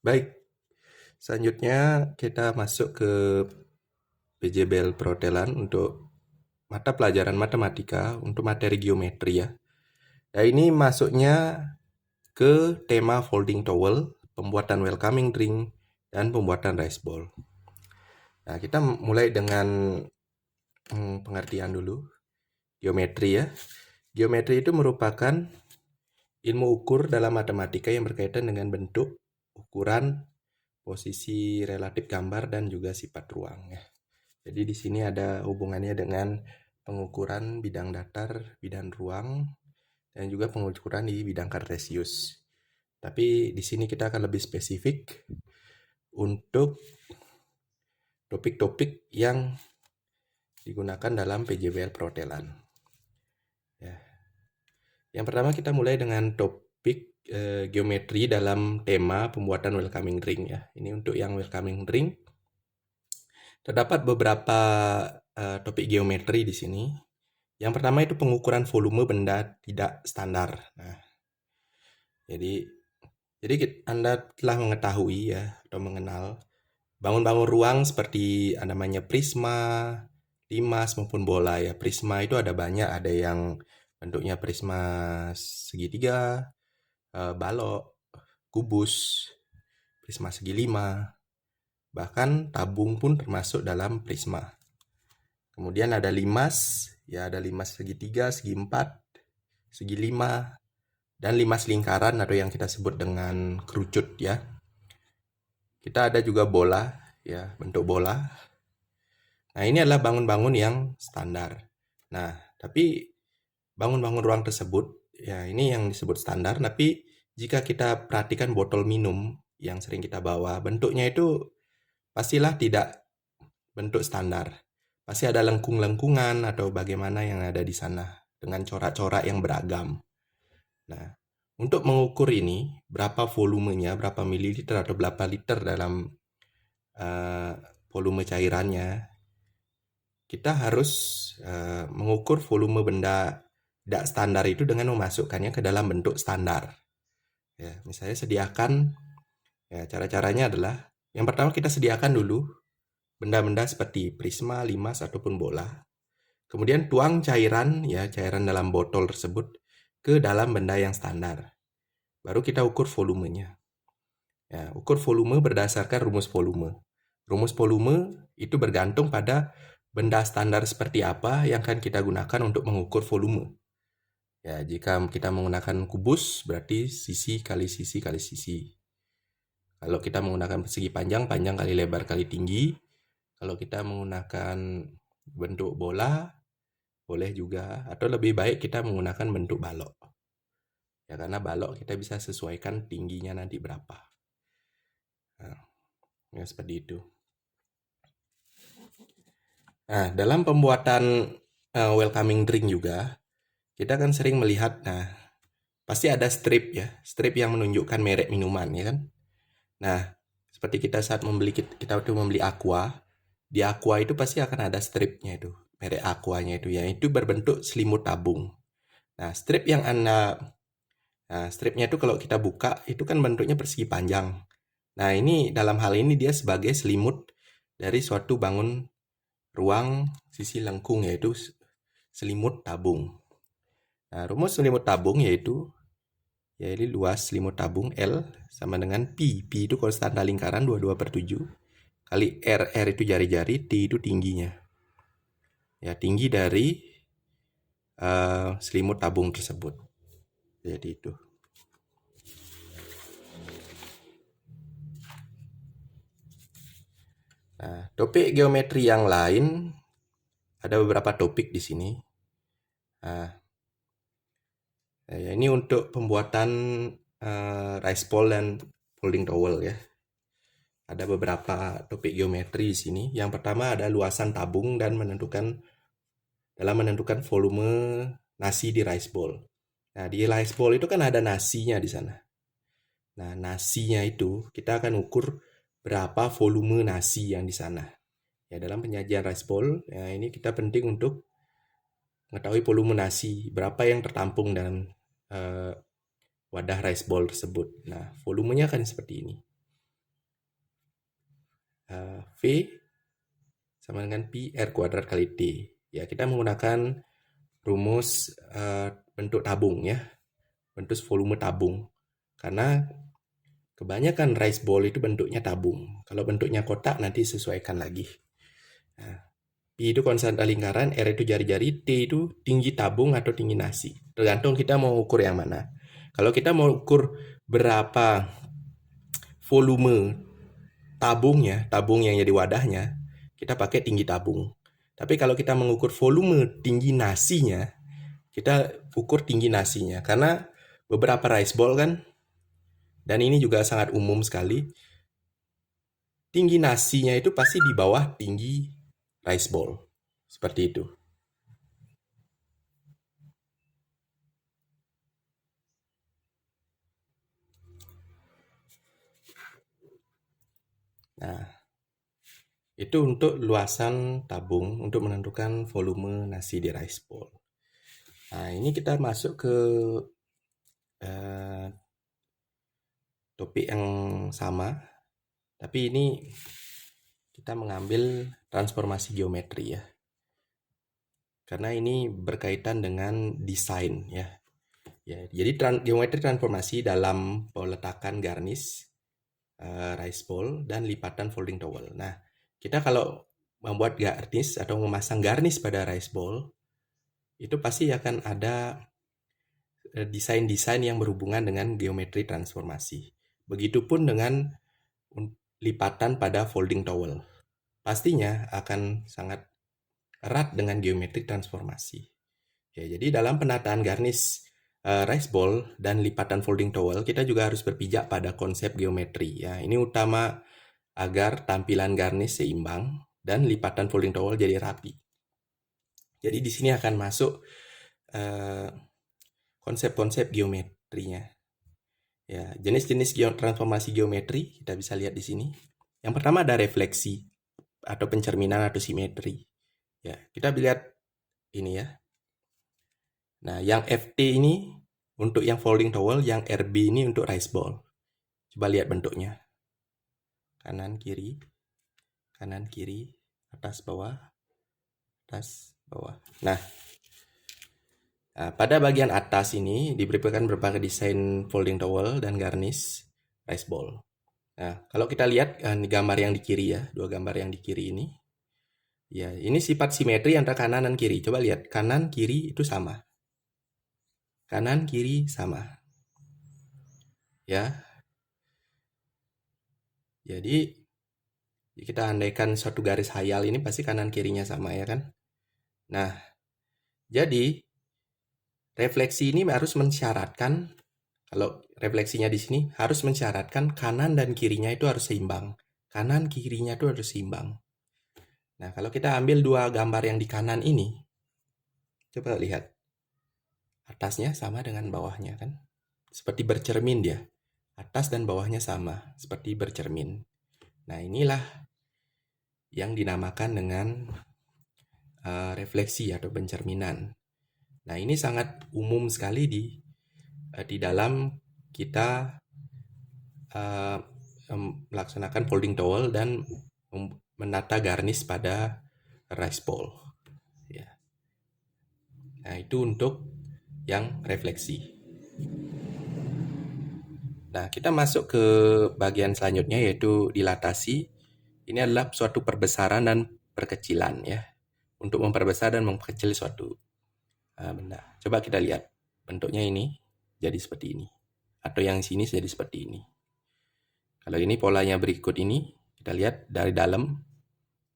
Baik, selanjutnya kita masuk ke PJBL Perhotelan untuk mata pelajaran matematika untuk materi geometri ya. Nah, ini masuknya ke tema folding towel, pembuatan welcoming drink, dan pembuatan rice bowl. Nah, kita mulai dengan pengertian dulu. Geometri ya. Geometri itu merupakan ilmu ukur dalam matematika yang berkaitan dengan bentuk, ukuran, posisi relatif gambar, dan juga sifat ruang ya. Jadi di sini ada hubungannya dengan pengukuran bidang datar, bidang ruang, dan juga pengukuran di bidang kartesius. Tapi di sini kita akan lebih spesifik untuk topik-topik yang digunakan dalam PJBL Perhotelan. Ya. Yang pertama kita mulai dengan topik geometri dalam tema pembuatan welcoming drink ya. Ini untuk yang welcoming drink. Terdapat beberapa topik geometri di sini. Yang pertama itu pengukuran volume benda tidak standar. Nah, jadi Anda telah mengetahui ya atau mengenal bangun-bangun ruang seperti namanya prisma, limas maupun bola ya. Prisma itu ada banyak, ada yang bentuknya prisma segitiga, balok, kubus, prisma segi lima, bahkan tabung pun termasuk dalam prisma. Kemudian ada limas, ya ada limas segitiga, segi empat, segi lima, dan limas lingkaran atau yang kita sebut dengan kerucut ya. Kita ada juga bola, ya bentuk bola. Nah ini adalah bangun-bangun yang standar. Nah tapi bangun-bangun ruang tersebut, ya ini yang disebut standar. Tapi jika kita perhatikan botol minum yang sering kita bawa, bentuknya itu pastilah tidak bentuk standar. Pasti ada lengkung-lengkungan atau bagaimana yang ada di sana dengan corak-corak yang beragam. Nah, untuk mengukur ini, berapa volumenya, berapa mililiter atau berapa liter dalam uh, volume cairannya, kita harus mengukur volume benda tidak standar itu dengan memasukkannya ke dalam bentuk standar. Ya, misalnya sediakan, ya cara-caranya adalah, yang pertama kita sediakan dulu benda-benda seperti prisma, limas, ataupun bola. Kemudian tuang cairan, ya cairan dalam botol tersebut ke dalam benda yang standar. Baru kita ukur volumenya. Ya, ukur volume berdasarkan rumus volume. Rumus volume itu bergantung pada benda standar seperti apa yang akan kita gunakan untuk mengukur volume. Ya, jika kita menggunakan kubus, berarti sisi kali sisi kali sisi. Kalau kita menggunakan persegi panjang, panjang kali lebar kali tinggi. Kalau kita menggunakan bentuk bola, boleh juga. Atau lebih baik kita menggunakan bentuk balok. Ya, karena balok kita bisa sesuaikan tingginya nanti berapa. Nah, ya seperti itu. Nah, dalam pembuatan welcoming drink juga, kita kan sering melihat, nah, pasti ada strip ya, strip yang menunjukkan merek minuman, ya kan? Nah, seperti kita saat kita waktu membeli Aqua, di Aqua itu pasti akan ada stripnya itu, merek Aquanya itu, ya, itu berbentuk selimut tabung. Nah, stripnya itu kalau kita buka, itu kan bentuknya persegi panjang. Nah, ini dalam hal ini dia sebagai selimut dari suatu bangun ruang sisi lengkung, yaitu selimut tabung. Nah, rumus selimut tabung yaitu luas selimut tabung L sama dengan Pi. Pi itu konstanta lingkaran 22/7 kali R. R itu jari-jari, T itu tingginya. Ya, tinggi dari selimut tabung tersebut. Jadi itu. Nah, topik geometri yang lain ada beberapa topik di sini. Nah, ya, ini untuk pembuatan rice bowl dan folding towel ya. Ada beberapa topik geometri di sini. Yang pertama ada luasan tabung dan dalam menentukan volume nasi di rice bowl. Nah, di rice bowl itu kan ada nasinya di sana. Nah, nasinya itu kita akan ukur berapa volume nasi yang di sana. Ya, dalam penyajian rice bowl, ya, ini kita penting untuk mengetahui volume nasi, berapa yang tertampung dalam wadah rice bowl tersebut. Nah, volumenya akan seperti ini. V sama dengan Pi R kuadrat kali T. Ya, kita menggunakan rumus bentuk tabung ya, bentuk volume tabung. Karena kebanyakan rice ball itu bentuknya tabung. Kalau bentuknya kotak nanti sesuaikan lagi. Nah, Pi itu konstanta lingkaran, R itu jari-jari, T itu tinggi tabung atau tinggi nasi. Tergantung kita mau ukur yang mana. Kalau kita mau ukur berapa volume tabungnya, tabung yang jadi wadahnya, kita pakai tinggi tabung. Tapi kalau kita mengukur volume tinggi nasinya, kita ukur tinggi nasinya. Karena beberapa rice ball kan, dan ini juga sangat umum sekali, tinggi nasinya itu pasti di bawah tinggi rice ball. Seperti itu. Nah, itu untuk luasan tabung untuk menentukan volume nasi di rice ball. Nah, ini kita masuk ke topik yang sama, tapi ini kita mengambil transformasi geometri ya. Karena ini berkaitan dengan desain ya. Ya, jadi geometri transformasi dalam peletakan garnish, rice ball, dan lipatan folding towel. Nah, kita kalau membuat garnish atau memasang garnish pada rice ball, itu pasti akan ada desain-desain yang berhubungan dengan geometri transformasi. Begitupun dengan lipatan pada folding towel. Pastinya akan sangat erat dengan geometri transformasi. Ya, jadi dalam penataan garnish rice ball dan lipatan folding towel, kita juga harus berpijak pada konsep geometri. Ya, ini utama agar tampilan garnish seimbang dan lipatan folding towel jadi rapi. Jadi di sini akan masuk konsep-konsep geometrinya. Ya, jenis-jenis transformasi geometri kita bisa lihat di sini. Yang pertama ada refleksi atau pencerminan atau simetri. Ya, kita lihat ini ya. Nah, yang FT ini untuk yang folding towel, yang RB ini untuk rice ball. Coba lihat bentuknya. Kanan, kiri, atas, bawah, Nah, pada bagian atas ini diberikan berbagai desain folding towel dan garnish rice ball. Nah, kalau kita lihat gambar yang di kiri ya, dua gambar yang di kiri ini. Ya, ini sifat simetri antara kanan dan kiri. Coba lihat, kanan kiri itu sama. Kanan kiri sama. Ya. Jadi kita andaikan suatu garis hayal ini pasti kanan kirinya sama ya kan? Nah, jadi refleksi ini harus mensyaratkan, kalau refleksinya di sini harus mensyaratkan kanan dan kirinya itu harus seimbang. Kanan kirinya itu harus seimbang. Nah, kalau kita ambil dua gambar yang di kanan ini, coba lihat. Atasnya sama dengan bawahnya kan? Seperti bercermin dia. Atas dan bawahnya sama, seperti bercermin. Nah, inilah yang dinamakan dengan refleksi atau pencerminan. Nah, ini sangat umum sekali di dalam kita melaksanakan folding towel dan menata garnish pada rice ball. Ya. Nah, itu untuk yang refleksi. Nah, kita masuk ke bagian selanjutnya yaitu dilatasi. Ini adalah suatu perbesaran dan perkecilan ya. Untuk memperbesar dan memperkecil suatu benda. Coba kita lihat. Bentuknya ini jadi seperti ini. Atau yang sini jadi seperti ini. Kalau ini polanya berikut ini, kita lihat dari dalam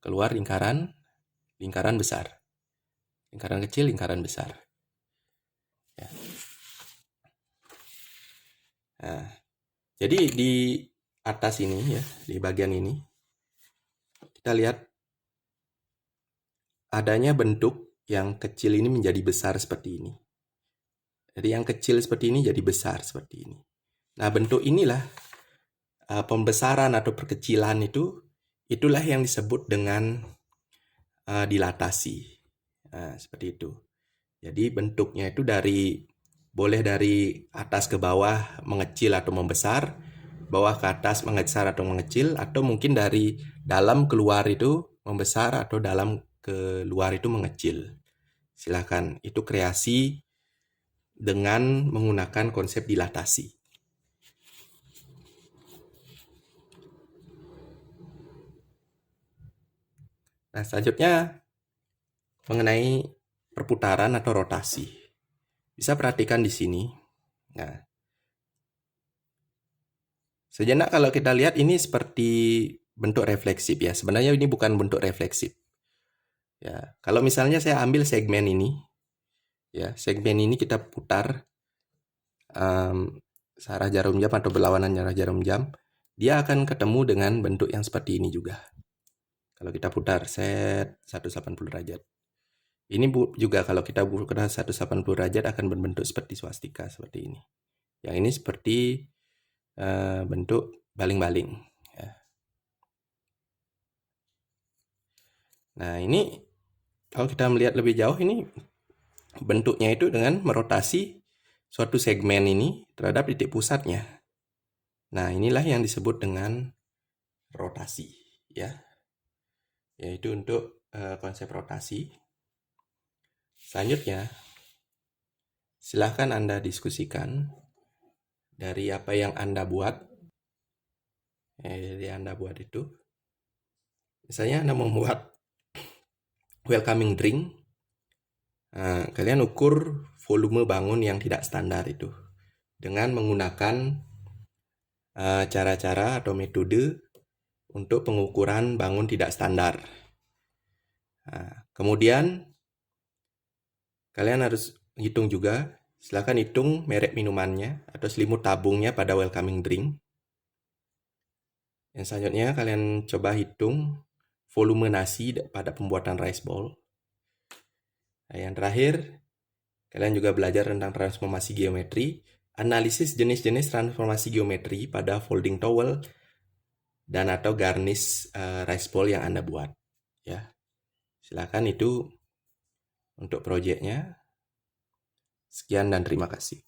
keluar lingkaran besar. Lingkaran kecil, lingkaran besar. Ya. Nah, jadi di atas ini ya, di bagian ini, kita lihat adanya bentuk yang kecil ini menjadi besar seperti ini. Jadi yang kecil seperti ini jadi besar seperti ini. Nah, bentuk inilah pembesaran atau perkecilan itulah yang disebut dengan dilatasi. Nah, seperti itu. Jadi bentuknya itu boleh dari atas ke bawah mengecil atau membesar, bawah ke atas mengebesar atau mengecil, atau mungkin dari dalam keluar itu membesar atau dalam keluar itu mengecil. Silahkan, itu kreasi dengan menggunakan konsep dilatasi. Nah, selanjutnya mengenai perputaran atau rotasi. Bisa perhatikan di sini. Nah, sejenak kalau kita lihat ini seperti bentuk refleksif ya. Sebenarnya ini bukan bentuk refleksif. Ya, kalau misalnya saya ambil segmen ini, ya, segmen ini kita putar searah jarum jam atau berlawanan arah jarum jam, dia akan ketemu dengan bentuk yang seperti ini juga. Kalau kita putar set 180 derajat. Ini juga kalau kita putar 180 derajat akan berbentuk seperti swastika seperti ini. Yang ini seperti bentuk baling-baling. Ya. Nah, ini kalau kita melihat lebih jauh, ini bentuknya itu dengan merotasi suatu segmen ini terhadap titik pusatnya. Nah, inilah yang disebut dengan rotasi, ya. Yaitu untuk konsep rotasi. Selanjutnya, silahkan Anda diskusikan dari apa yang Anda buat. Dari Anda buat itu. Misalnya Anda membuat welcoming drink. Nah, kalian ukur volume bangun yang tidak standar itu dengan menggunakan cara-cara atau metode untuk pengukuran bangun tidak standar. Nah, kemudian kalian harus hitung juga, silakan hitung merek minumannya atau selimut tabungnya pada welcoming drink. Yang selanjutnya kalian coba hitung volume nasi pada pembuatan rice bowl. Nah, yang terakhir, kalian juga belajar tentang transformasi geometri, analisis jenis-jenis transformasi geometri pada folding towel dan atau garnish rice bowl yang Anda buat. Ya, silakan itu untuk proyeknya. Sekian dan terima kasih.